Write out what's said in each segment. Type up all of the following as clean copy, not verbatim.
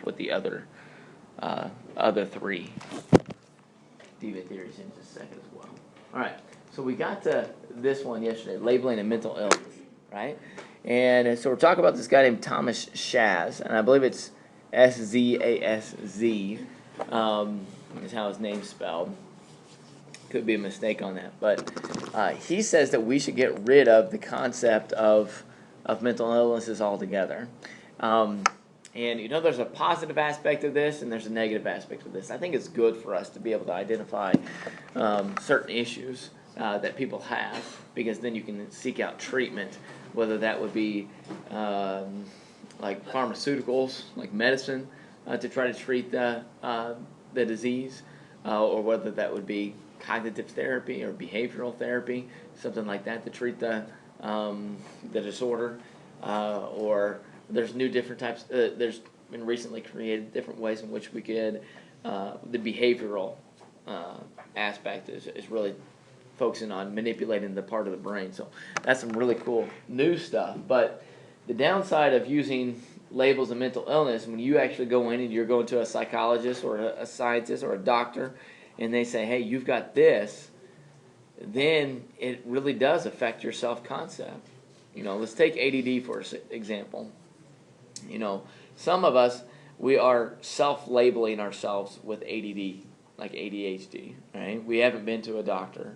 with the other three deviant theories in just a second as well. All right, so we got to this one yesterday, labeling a mental illness, right? And so we're talking about this guy named Thomas Shaz, and I believe it's Szaszz, is how his name's spelled. Could be a mistake on that, but he says that we should get rid of the concept of mental illnesses altogether. And there's a positive aspect of this and there's a negative aspect of this. I think it's good for us to be able to identify certain issues that people have, because then you can seek out treatment, whether that would be like pharmaceuticals, like medicine, to try to treat the disease, or whether that would be cognitive therapy or behavioral therapy, something like that to treat the disorder, or there's new different types. There's been recently created different ways in which we could, the behavioral aspect is really focusing on manipulating the part of the brain. So that's some really cool new stuff. But the downside of using labels of mental illness, when you actually go in and you're going to a psychologist or a scientist or a doctor, and they say, hey, you've got this, then it really does affect your self-concept. Let's take ADD for example. Some of us, we are self-labeling ourselves with ADD, like ADHD, right? We haven't been to a doctor.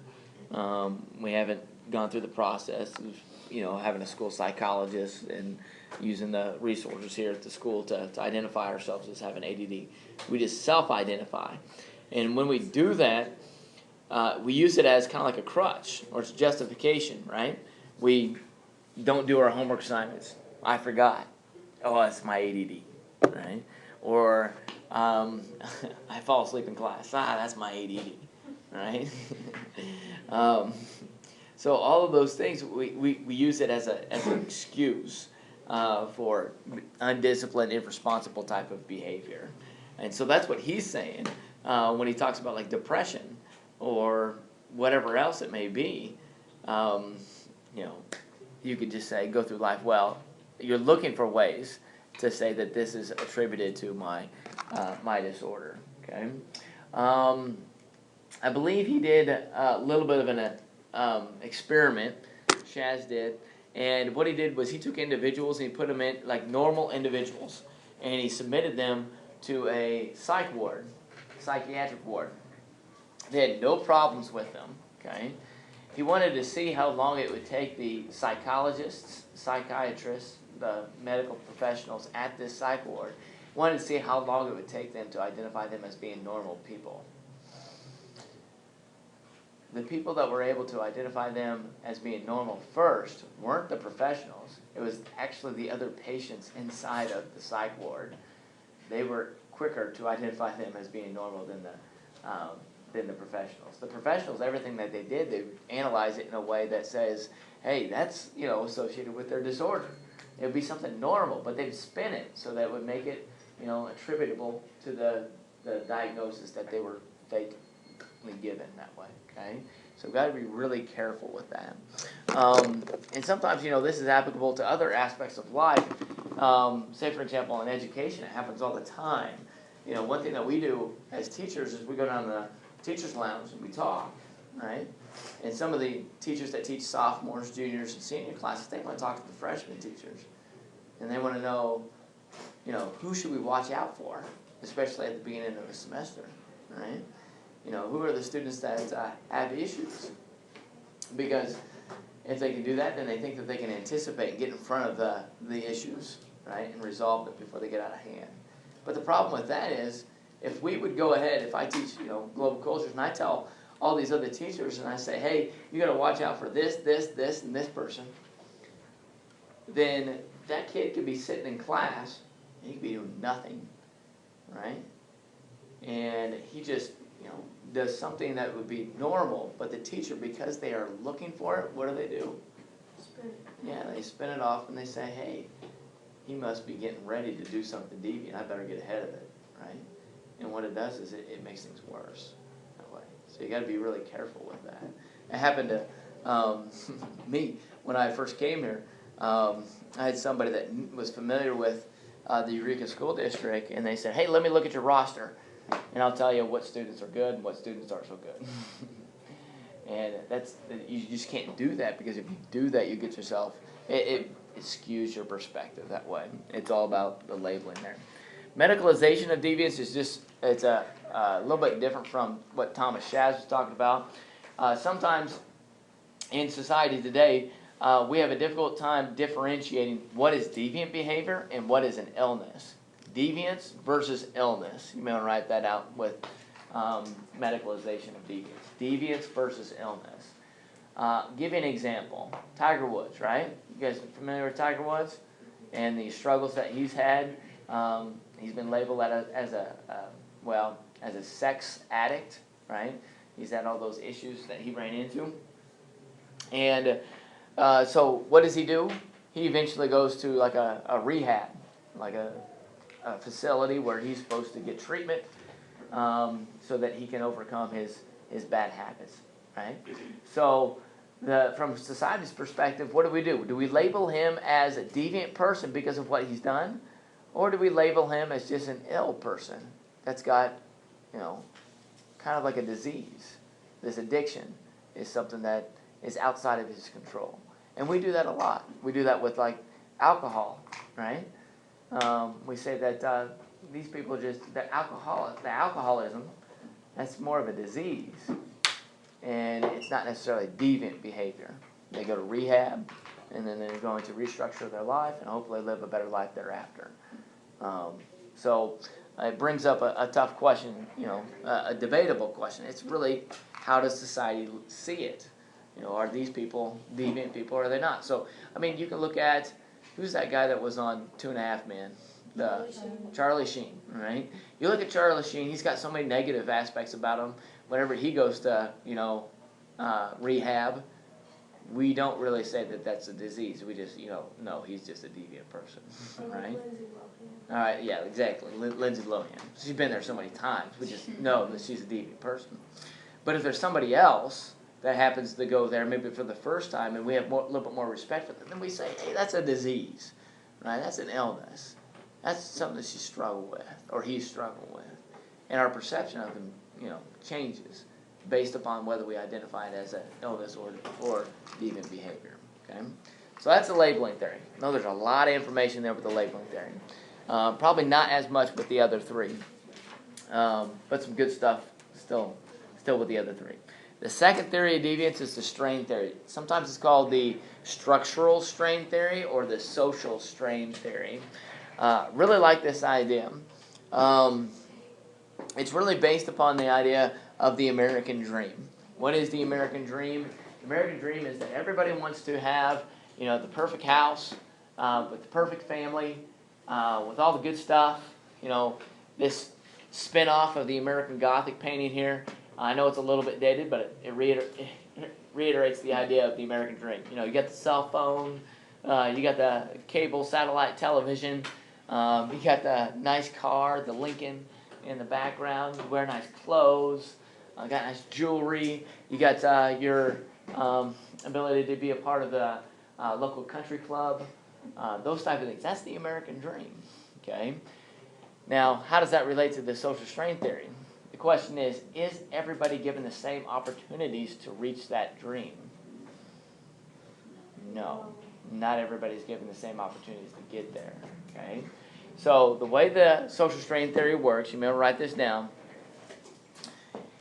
We haven't gone through the process of, having a school psychologist and using the resources here at the school to identify ourselves as having ADD. We just self-identify. And when we do that, we use it as kind of like a crutch, or it's justification, right? We don't do our homework assignments. I forgot. Oh, it's my ADD, right? Or I fall asleep in class. That's my ADD, right? So all of those things, we use it as an excuse for undisciplined, irresponsible type of behavior. And so that's what he's saying when he talks about like depression or whatever else it may be. You could just say, go through life, well, you're looking for ways to say that this is attributed to my disorder. Okay, I believe he did a little bit of an experiment. Shaz did, and what he did was he took individuals and he put them in like normal individuals, and he submitted them to a psychiatric ward. They had no problems with them. Okay. He wanted to see how long it would take the psychologists, psychiatrists, the medical professionals at this psych ward. He wanted to see how long it would take them to identify them as being normal people. The people that were able to identify them as being normal first weren't the professionals. It was actually the other patients inside of the psych ward. They were quicker to identify them as being normal than the professionals. The professionals, everything that they did, they analyze it in a way that says, hey, that's associated with their disorder. It would be something normal, but they'd spin it so that it would make it attributable to the diagnosis that they were fakely given that way. Okay, so we've got to be really careful with that. And sometimes this is applicable to other aspects of life. Say for example, in education, it happens all the time. One thing that we do as teachers is we go down to the teachers' lounge and we talk, right? And some of the teachers that teach sophomores, juniors, and senior classes, they want to talk to the freshman teachers. And they want to know, who should we watch out for, especially at the beginning of the semester, right? Who are the students that have issues? Because if they can do that, then they think that they can anticipate and get in front of the issues, right, and resolve it before they get out of hand. But the problem with that is, if we would go ahead, if I teach, global cultures, and I tell all these other teachers, and I say, hey, you got to watch out for this, and this person, then that kid could be sitting in class, and he could be doing nothing, right? And he just, does something that would be normal, but the teacher, because they are looking for it, what do? Spin it. Yeah, they spin it off, and they say, hey, he must be getting ready to do something deviant. I better get ahead of it, right? And what it does is it makes things worse that way. So you got to be really careful with that. It happened to me when I first came here. I had somebody that was familiar with the Eureka School District, and they said, hey, let me look at your roster, and I'll tell you what students are good and what students aren't so good. And you just can't do that, because if you do that, you get yourself, it skews your perspective that way. It's all about the labeling there. Medicalization of deviance is it's a little bit different from what Thomas Shaz was talking about. Sometimes in society today, we have a difficult time differentiating what is deviant behavior and what is an illness. Deviance versus illness. You may want to write that out with medicalization of deviance. Deviance versus illness. Give you an example. Tiger Woods, right? You guys are familiar with Tiger Woods and the struggles that he's had? He's been labeled as a sex addict, right? He's had all those issues that he ran into. And so what does he do? He eventually goes to like a rehab, like a facility where he's supposed to get treatment so that he can overcome his bad habits, right? So from society's perspective, what do? Do we label him as a deviant person because of what he's done? Or do we label him as just an ill person that's got, kind of like a disease? This addiction is something that is outside of his control. And we do that a lot. We do that with like alcohol, right? We say that these people the alcoholism, that's more of a disease. And it's not necessarily deviant behavior. They go to rehab, and then they're going to restructure their life and hopefully live a better life thereafter. So it brings up a tough question, a debatable question. It's really, how does society see it? Are these people deviant people or are they not? So, you can look at, who's that guy that was on 2.5 Men? Charlie Sheen, right? You look at Charlie Sheen, he's got so many negative aspects about him. Whenever he goes to, rehab, we don't really say that that's a disease. We just, no, he's just a deviant person, right? All right, yeah, exactly. Lindsay Lohan. She's been there so many times. We just know that she's a deviant person. But if there's somebody else that happens to go there maybe for the first time and we have a little bit more respect for them, then we say, hey, that's a disease, right? That's an illness. That's something that she struggled with or he struggled with. And our perception of them, changes based upon whether we identify it as an illness or deviant behavior, okay? So that's the labeling theory. I know there's a lot of information there with the labeling theory. Probably not as much with the other three, but some good stuff still with the other three. The second theory of deviance is the strain theory. Sometimes it's called the structural strain theory or the social strain theory. Really like this idea. It's really based upon the idea of the American dream. What is the American dream? The American dream is that everybody wants to have, the perfect house, with the perfect family, with all the good stuff. This spin-off of the American Gothic painting here. I know it's a little bit dated, but it reiterates the idea of the American dream. You got the cell phone, you got the cable satellite television, you got the nice car, the Lincoln in the background. You wear nice clothes, got nice jewelry. You got your ability to be a part of the local country club, those type of things. That's the American dream. Okay. Now, how does that relate to the social strain theory? The question is everybody given the same opportunities to reach that dream? No, not everybody's given the same opportunities to get there, okay? So the way the social strain theory works, you may write this down,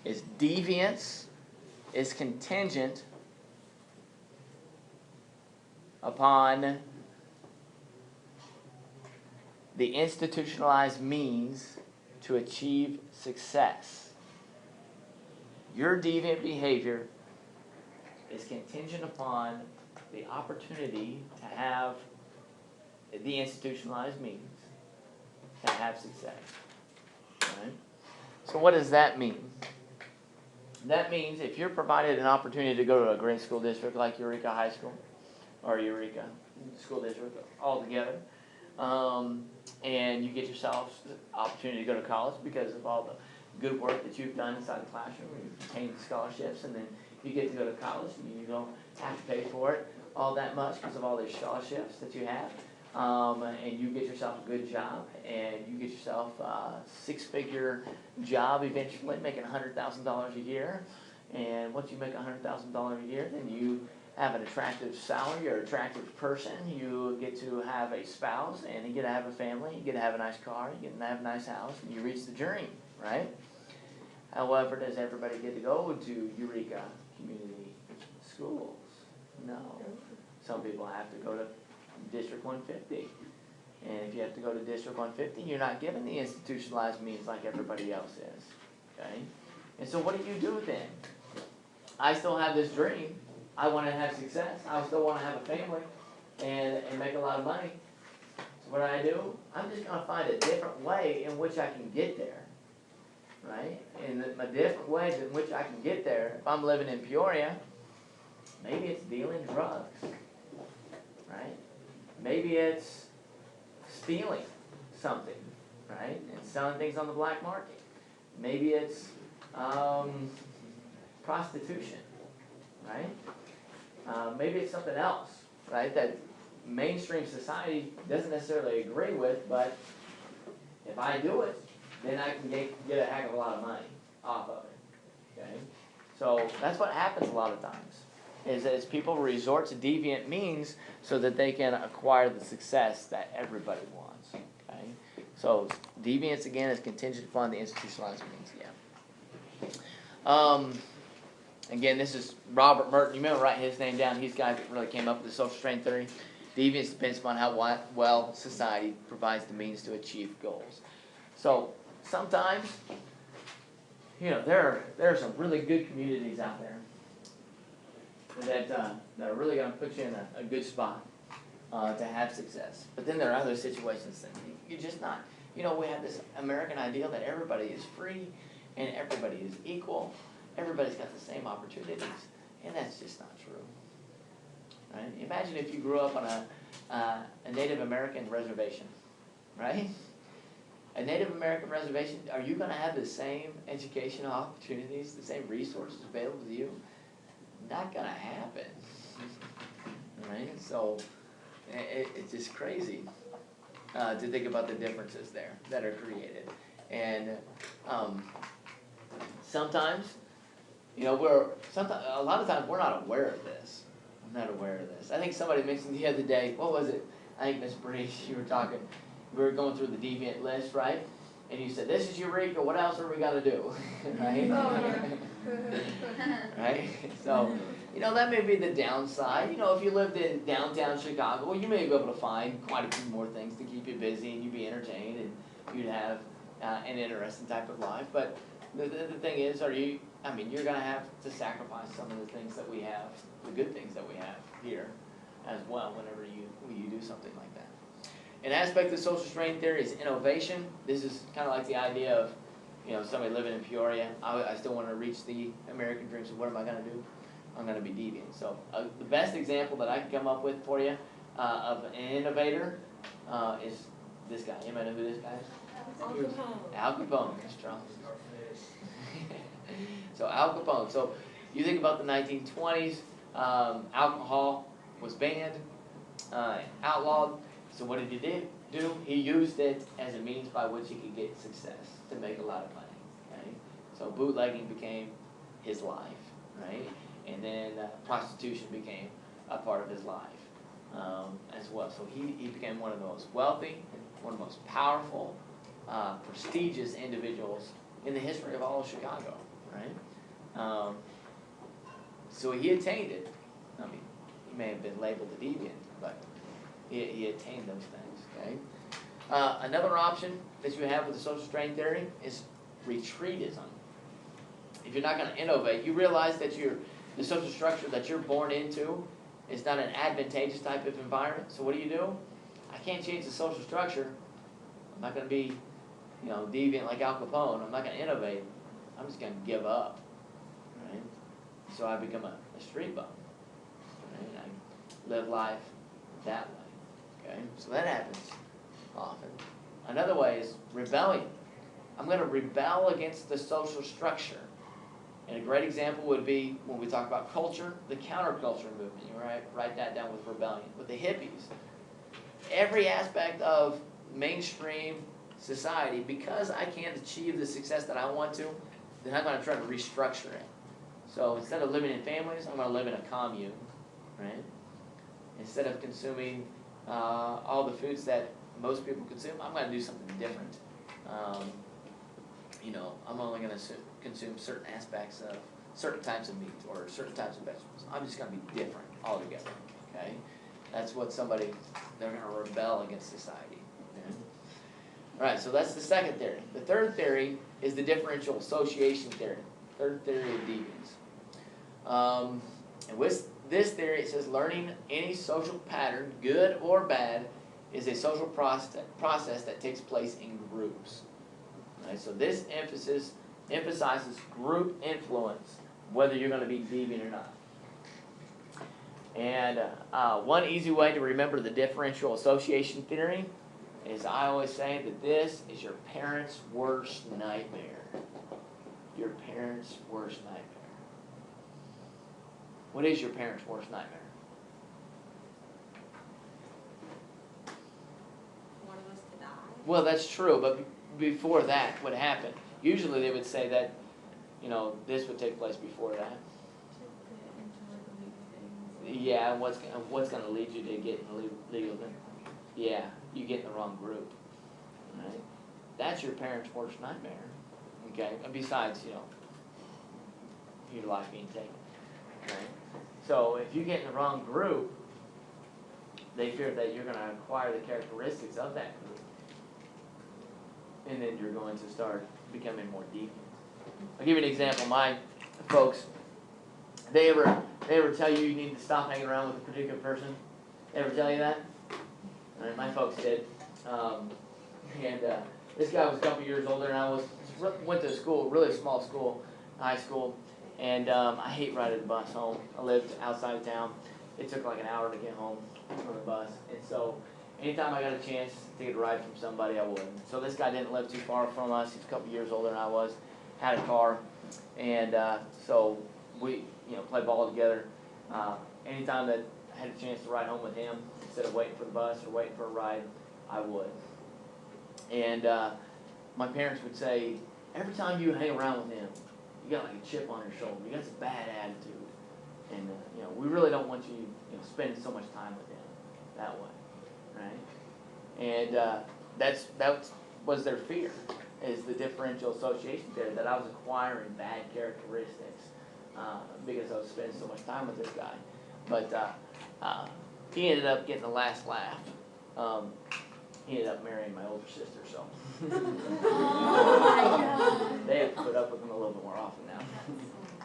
is deviance is contingent upon the institutionalized means to achieve success. Your deviant behavior is contingent upon the opportunity to have the institutionalized means to have success. Right? So what does that mean? That means if you're provided an opportunity to go to a great school district like Eureka High School or Eureka School District altogether, and you get yourself the opportunity to go to college because of all the good work that you've done inside the classroom, you've obtained scholarships, and then you get to go to college and you don't have to pay for it all that much because of all these scholarships that you have. and you get yourself a good job, and you get yourself a six-figure job eventually, making $100,000 a year. And once you make $100,000 a year, then you have an attractive salary, you're an attractive person, you get to have a spouse, and you get to have a family, you get to have a nice car, you get to have a nice house, and you reach the dream, right? However, does everybody get to go to Eureka Community Schools? No. Some people have to go to District 150. And if you have to go to District 150, you're not given the institutionalized means like everybody else is. Okay? And so what do you do then? I still have this dream. I want to have success. I still want to have a family and make a lot of money. So what do? I'm just going to find a different way in which I can get there. Right? And the different ways in which I can get there, if I'm living in Peoria, maybe it's dealing drugs. Right? Maybe it's stealing something, right? And selling things on the black market. Maybe it's prostitution, right? Maybe it's something else, right, that mainstream society doesn't necessarily agree with, but if I do it, then I can get a heck of a lot of money off of it, okay? So that's what happens a lot of times, is people resort to deviant means so that they can acquire the success that everybody wants, okay? So deviance, again, is contingent upon the institutionalized means, yeah. Again, this is Robert Merton. You remember writing his name down. He's the guy that really came up with the social strain theory. Deviance depends upon how well society provides the means to achieve goals. So sometimes, there are some really good communities out there that are really going to put you in a good spot to have success. But then there are other situations that you're just not. We have this American ideal that everybody is free and everybody is equal. Everybody's got the same opportunities, and that's just not true. Right? Imagine if you grew up on a Native American reservation, right? A Native American reservation, are you going to have the same educational opportunities, the same resources available to you? Not going to happen, right? So it's just crazy to think about the differences there that are created. And sometimes, a lot of times we're not aware of this. I'm not aware of this. I think somebody mentioned the other day, what was it? I think Ms. Bree, you were talking, we were going through the deviant list, right? And you said, this is Eureka, what else are we going to do? Right? Right? So, that may be the downside. If you lived in downtown Chicago, you may be able to find quite a few more things to keep you busy and you'd be entertained and you'd have an interesting type of life. But the thing is, you're going to have to sacrifice some of the things that we have, the good things that we have here as well whenever you do something like that. An aspect of social strain theory is innovation. This is kind of like the idea of, somebody living in Peoria. I still want to reach the American dream, so what am I going to do? I'm going to be deviant. So the best example that I can come up with for you of an innovator is this guy. Anybody know who this guy is? Al Capone. Al Capone. That's strong. So Al Capone. So you think about the 1920s, alcohol was banned, outlawed. So what did he do? He used it as a means by which he could get success, to make a lot of money. Right? So bootlegging became his life, right? And then prostitution became a part of his life as well. So he became one of the most wealthy, one of the most powerful, prestigious individuals in the history of all of Chicago, right? So he attained it. He may have been labeled a deviant, but he attained those things, okay? Another option that you have with the social strain theory is retreatism. If you're not going to innovate, you realize that the social structure that you're born into is not an advantageous type of environment. So what do? I can't change the social structure. I'm not going to be, deviant like Al Capone. I'm not going to innovate. I'm just going to give up, right? So I become a street bum, right? I live life that way, okay? So that happens often. Another way is rebellion. I'm going to rebel against the social structure. And a great example would be when we talk about culture, the counterculture movement. You write that down with rebellion. With the hippies, every aspect of mainstream society, because I can't achieve the success that I want to, then I'm going to try to restructure it. So instead of living in families, I'm going to live in a commune, right? Instead of consuming all the foods that most people consume, I'm going to do something different. I'm only going to consume certain aspects of certain types of meat or certain types of vegetables. I'm just going to be different altogether, okay? That's what they're going to rebel against society. Okay? All right, so that's the second theory. The third theory is the differential association theory, third theory of deviance. And with this theory, it says learning any social pattern, good or bad, is a social process that takes place in groups. Right, so this emphasizes group influence, whether you're going to be deviant or not. And one easy way to remember the differential association theory is I always say that this is your parents' worst nightmare. Your parents' worst nightmare. What is your parents' worst nightmare? One of us to die. Well, that's true, but before that, what happened? Usually they would say that, this would take place before that. Yeah, and what's going to lead you to get in the legal thing? Yeah, you get in the wrong group. Right? That's your parents' worst nightmare. Okay, and besides, your life being taken. Right? So if you get in the wrong group, they fear that you're going to acquire the characteristics of that group, and then you're going to start becoming more deviant. I'll give you an example. My folks, they ever tell you need to stop hanging around with a particular person? They ever tell you that? My folks did. This guy was a couple years older than I was. Went to school, really small school, high school, and I hate riding the bus home. I lived outside of town. It took like an hour to get home on the bus, and so anytime I got a chance to get a ride from somebody, I would. So this guy didn't live too far from us. He's a couple years older than I was. Had a car, and so we play ball together. Anytime that I had a chance to ride home with him, instead of waiting for the bus or waiting for a ride, I would. And my parents would say, every time you hang around with him, you got like a chip on your shoulder. You got this bad attitude, and we really don't want you, spending so much time with him that way, right? And that was their fear, is the differential association theory, that I was acquiring bad characteristics because I was spending so much time with this guy. But he ended up getting the last laugh. He ended up marrying my older sister, so they have to put up with him a little bit more often now.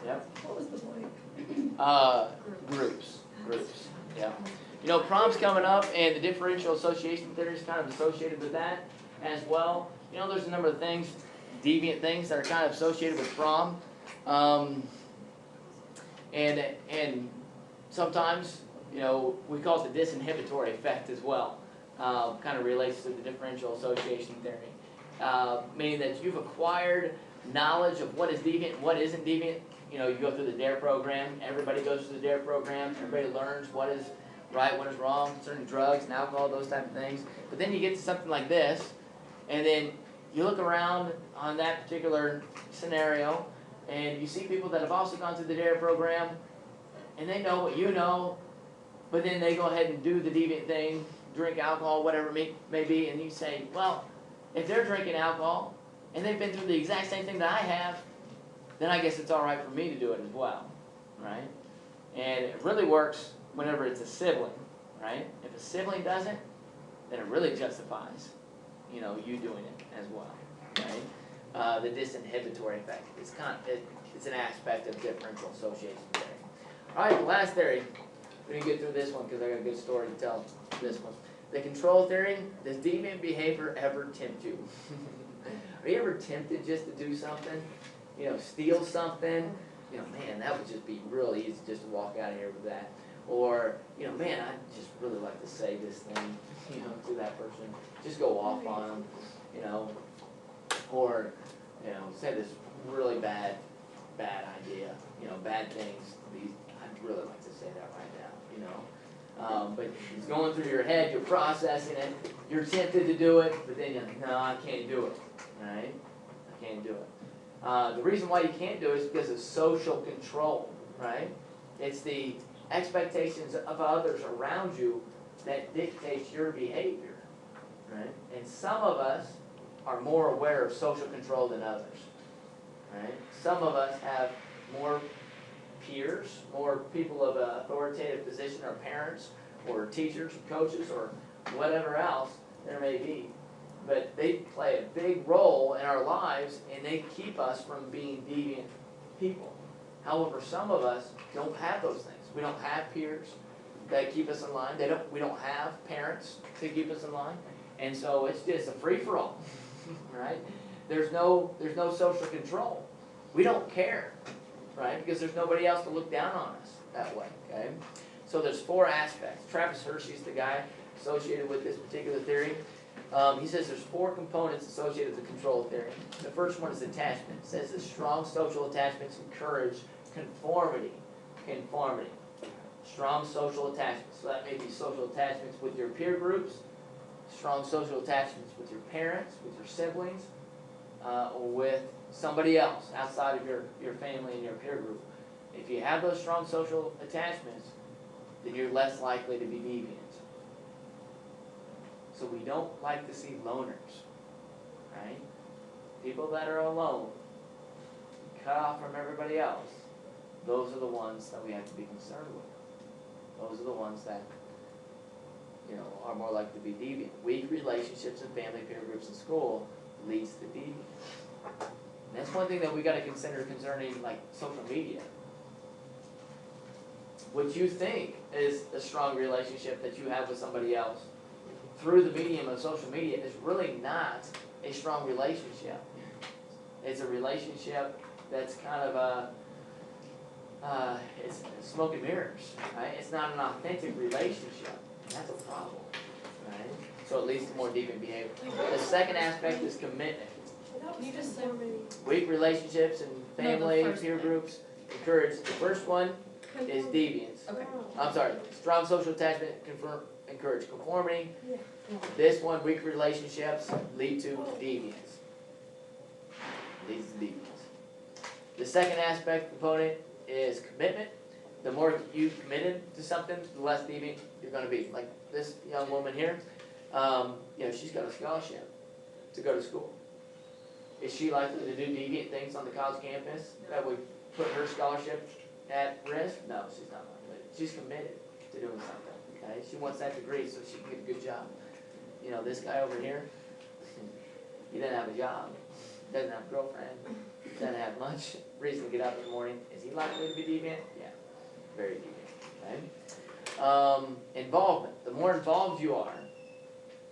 Yep. What was the point? Groups. Yeah. Prom's coming up, and the differential association theory is kind of associated with that as well. There's a number of things, deviant things, that are kind of associated with prom. And sometimes, we call it the disinhibitory effect as well. Kind of relates to the differential association theory. Meaning that you've acquired knowledge of what is deviant and what isn't deviant. You go through the DARE program. Everybody goes through the DARE program. Everybody learns what is right, what is wrong, certain drugs and alcohol, those type of things. But then you get to something like this, and then you look around on that particular scenario, and you see people that have also gone through the DARE program, and they know what you know, but then they go ahead and do the deviant thing, drink alcohol, whatever it may be, and you say, well, if they're drinking alcohol, and they've been through the exact same thing that I have, then I guess it's all right for me to do it as well, right? And it really works whenever it's a sibling, right? If a sibling does it, then it really justifies, you doing it as well, right? The disinhibitory effect. It's an aspect of differential association theory. All right, the last theory. We're going to get through this one because I got a good story to tell this one. The control theory. Does deviant behavior ever tempt you? Are you ever tempted just to do something? Steal something? Man, that would just be real easy just to walk out of here with that. Or, man, I'd just really like to say this thing, to that person. Just go off on them, Or, say this really bad idea, bad things. I'd really like to say that right now, But it's going through your head, you're processing it, you're tempted to do it, but then you're like, no, I can't do it, right? I can't do it. The reason why you can't do it is because of social control, right? It's the expectations of others around you that dictates your behavior, right? And some of us are more aware of social control than others, right? Some of us have more peers, more people of an authoritative position, or parents, or teachers, or coaches, or whatever else there may be. But they play a big role in our lives, and they keep us from being deviant people. However, some of us don't have those things. We don't have peers that keep us in line. We don't have parents to keep us in line. And so it's just a free-for-all, right? There's no social control. We don't care, right? Because there's nobody else to look down on us that way, okay? So there's 4 aspects. Travis Hershey's the guy associated with this particular theory. He says there's 4 components associated with the control theory. The first one is attachment. It says that strong social attachments encourage conformity. Conformity. Strong social attachments. So that may be social attachments with your peer groups, strong social attachments with your parents, with your siblings, or with somebody else outside of your family and your peer group. If you have those strong social attachments, then you're less likely to be deviant. So we don't like to see loners, right? People that are alone, cut off from everybody else, those are the ones that we have to be concerned with. Those are the ones that, are more likely to be deviant. Weak relationships in family, peer groups, and school leads to deviance. And that's one thing that we got to consider concerning like social media. What you think is a strong relationship that you have with somebody else through the medium of social media is really not a strong relationship. It's a relationship that's kind of it's smoke and mirrors, right? It's not an authentic relationship. And that's a problem, right? So it leads to more deviant behavior. The second aspect is commitment. Can you just say Weak relationships and family, first peer one. groups encourage. The first one is deviance. Okay. I'm sorry, strong social attachment encourage conformity. Yeah. This one, weak relationships lead to deviance. Leads to deviance. The second aspect component is commitment. The more you committed to something, the less deviant you're going to be. Like this young woman here, she's got a scholarship to go to school. Is she likely to do deviant things on the college campus that would put her scholarship at risk? No, she's not likely. She's committed to doing something. Okay, she wants that degree so she can get a good job. This guy over here, he doesn't have a job, doesn't have a girlfriend, doesn't have much reason to get up in the morning. Is he likely to be deviant? Yeah, very deviant. Okay. Involvement. The more involved you are,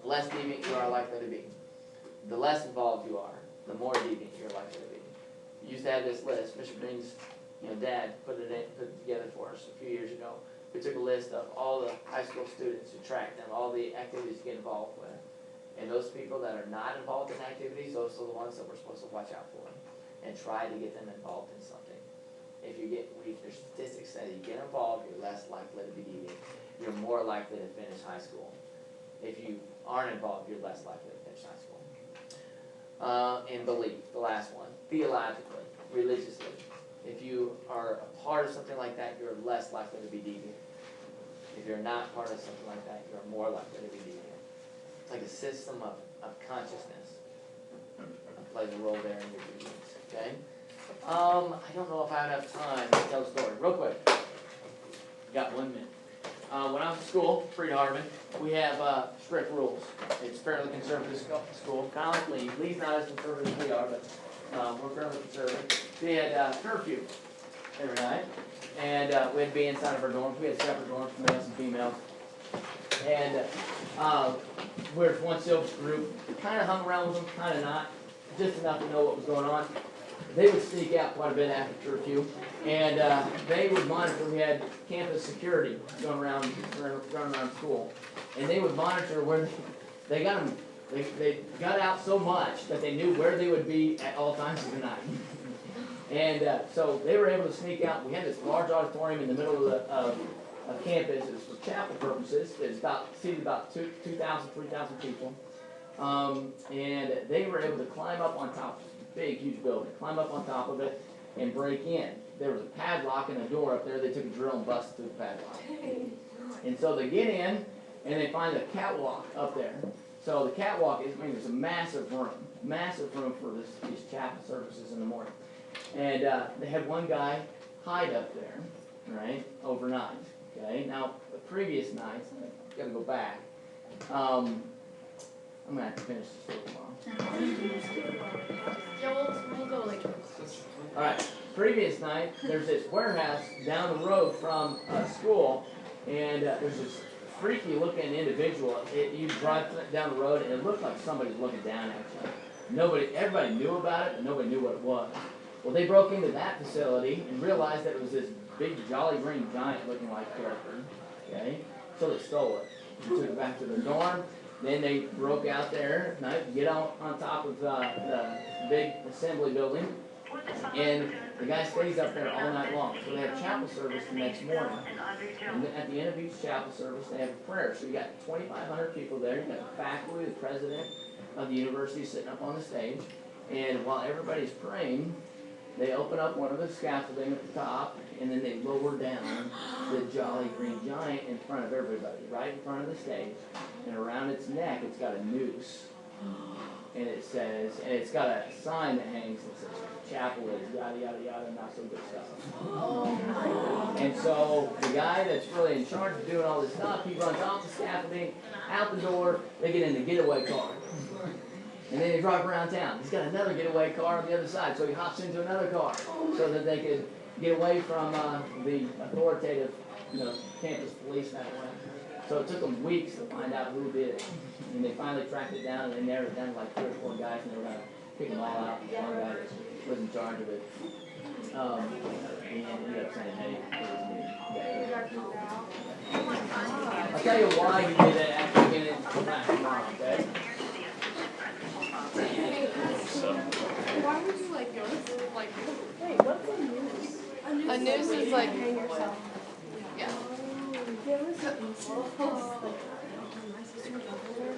the less deviant you are likely to be. The less involved you are, the more deviant you're likely to be. We used to have this list. Mr. Green's, dad put it together for us a few years ago. We took a list of all the high school students to track them, all the activities to get involved with. And those people that are not involved in activities, those are the ones that we're supposed to watch out for and try to get them involved in something. If there's statistics that you get involved, you're less likely to be deviant. You're more likely to finish high school. If you aren't involved, you're less likely to finish high school. And belief, the last one, theologically, religiously. If you are a part of something like that, you're less likely to be deviant. If you're not part of something like that, you're more likely to be deviant. It's like a system of consciousness that plays a role there in your deviance, okay? I don't know if I have enough time to tell the story. Real quick. Got 1 minute. When I was in school, Freed Hardeman, we have strict rules. It's fairly conservative school, kind of like Lee. Lee's not as conservative as we are, but we're fairly conservative. We had curfew every night, and we had to be inside of our dorms. We had separate dorms for males and females. And we were one silver group, kind of hung around with them, kind of not, just enough to know what was going on. They would sneak out quite a bit after curfew, and they would monitor. We had campus security going around school, and they would monitor where they got them. They got out so much that they knew where they would be at all times of the night. And so they were able to sneak out. We had this large auditorium in the middle of of campus. It was for chapel purposes. It was seated about 2,000, 3,000 people. And they were able to climb up on top of this big, huge building, climb up on top of it and break in. There was a padlock and a door up there. They took a drill and busted through the padlock. And so they get in, and they find a catwalk up there. So the catwalk is, it's a massive room for these chapel services in the morning. And they had one guy hide up there, right, overnight. Okay, now the previous nights, I've got to go back. I'm gonna have to finish this tomorrow. Yeah, we'll go later. All right. Previous night, there's this warehouse down the road from school, and there's this freaky looking individual. You drive down the road, and it looked like somebody was looking down at you. Everybody knew about it, but nobody knew what it was. Well, they broke into that facility and realized that it was this big Jolly Green Giant looking like character. Okay, so they stole it. They took it back to their dorm. Then they broke out there at night, get on top of the big assembly building, and the guy stays up there all night long. So they have chapel service the next morning. And at the end of each chapel service, they have a prayer. So you got 2,500 people there. You got the faculty, the president of the university sitting up on the stage. And while everybody's praying, they open up one of the scaffolding at the top, and then they lower down the Jolly Green Giant in front of everybody, right in front of the stage. And around its neck, it's got a noose. And it says, and it's got a sign that hangs that says, chapel is yada, yada, yada, not so good stuff. And so the guy that's really in charge of doing all this stuff, he runs off the scaffolding, out the door, they get in the getaway car. And then they drive around town. He's got another getaway car on the other side, so he hops into another car so that they could get away from the authoritative, campus police that way. So it took them weeks to find out who did it. And they finally tracked it down, and they narrowed it down to like 3 or 4 guys, and they were going to pick them all out. One guy was in charge of it. And he ended up saying, hey, it was me. I'll tell you why he did it after we get it back tomorrow, okay? Why would you go to Wait, what's a noose? a noose is like Hang yourself. yeah. There was something my sister was over there.